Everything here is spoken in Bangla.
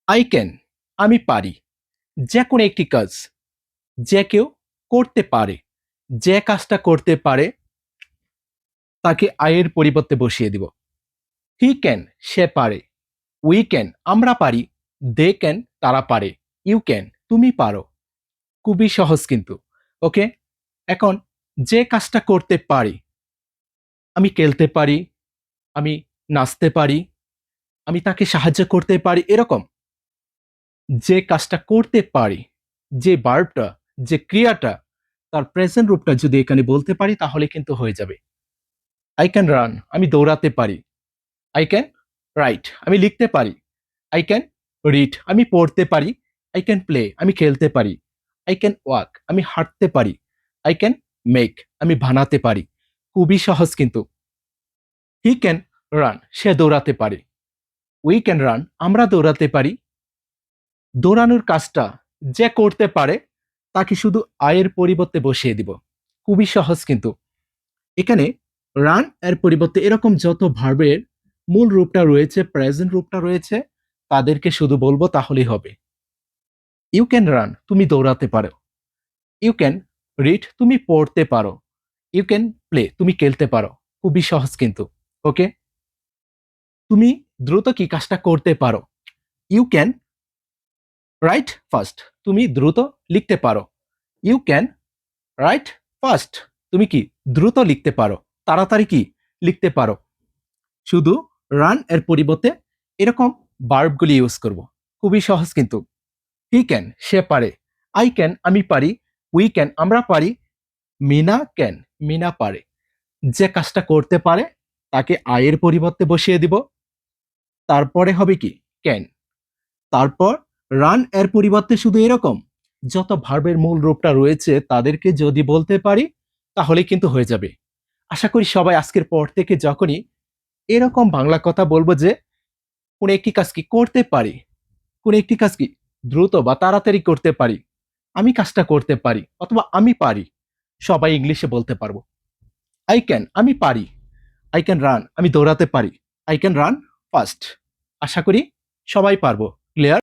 আই ক্যান আমি পারি। যে কোনো একটি কাজ যে কেউ করতে পারে। যে কাজটা করতে পারে তাকে আয়ের পরিবর্তে বসিয়ে দিব। হি ক্যান সে পারে। উই ক্যান আমরা পারি। দে ক্যান তারা পারে। ইউ ক্যান তুমি পারো। খুবই সহজ কিন্তু। ওকে? এখন যে কাজটা করতে পারি, আমি খেলতে পারি, আমি নাচতে পারি, আমি তাকে সাহায্য করতে পারি এরকম। যে কাজটা করতে পারি, যে ভার্বটা, যে ক্রিয়াটা তার প্রেজেন্ট রূপটা যদি এখানে বলতে পারি তাহলে কিন্তু হয়ে যাবে। আই ক্যান রান আমি দৌড়াতে পারি। আই ক্যান রাইট আমি লিখতে পারি। আই ক্যান রিড আমি পড়তে পারি। আই ক্যান প্লে আমি খেলতে পারি। আই ক্যান ওয়াক আমি হাঁটতে পারি। আই ক্যান মেক আমি বানাতে পারি। খুবই সহজ কিন্তু। হি ক্যান রান সে দৌড়াতে পারে। উই ক্যান রান আমরা দৌড়াতে পারি। দৌড়ানোর কাজটা যে করতে পারে তাকে শুধু আয়ের পরিবর্তে বসিয়ে দিব। খুবই সহজ কিন্তু। এখানে রান এর পরিবর্তে এরকম যত ভার্বের মূল রূপটা রয়েছে, প্রেজেন্ট রূপটা রয়েছে, তাদেরকে শুধু বলবো তাহলেই হবে। ইউ ক্যান রান তুমি দৌড়াতে পারো। ইউ ক্যান রিড তুমি পড়তে পারো। ইউ ক্যান প্লে তুমি খেলতে পারো। খুবই সহজ কিন্তু। ওকে? তুমি দ্রুত কি কাজটা করতে পারো? ইউ ক্যান রাইট ফাস্ট তুমি দ্রুত লিখতে পারো। ইউ ক্যান রাইট ফাস্ট তুমি কি দ্রুত লিখতে পারো, তাড়াতাড়ি কি লিখতে পারো। শুধু রান এর পরিবর্তে এরকম ভার্বগুলি ইউজ করব। খুবই সহজ কিন্তু। হি ক্যান সে পারে। আই ক্যান আমি পারি। উই ক্যান আমরা পারি। মিনা ক্যান মিনা পারে। যে কাজটা করতে পারে তাকে আয়ের পরিবর্তে বসিয়ে দিব। তারপরে হবে কি ক্যান। তারপর রান এর পরিবর্তে শুধু এরকম যত ভার্বের মূল রূপটা রয়েছে তাদেরকে যদি বলতে পারি তাহলে কিন্তু হয়ে যাবে। আশা করি সবাই আজকের পর থেকে যখনই এরকম বাংলা কথা বলবো যে কোন একটি কাজ কি করতে পারি, কোন একটি কাজ কি দ্রুত বা তাড়াতাড়ি করতে পারি, আমি কাজটা করতে পারি অথবা আমি পারি, সবাই ইংলিশে বলতে পারবো। আই ক্যান আমি পারি। আই ক্যান রান আমি দৌড়াতে পারি। I can run fast. আশা করি সবাই পারবো। ক্লিয়ার?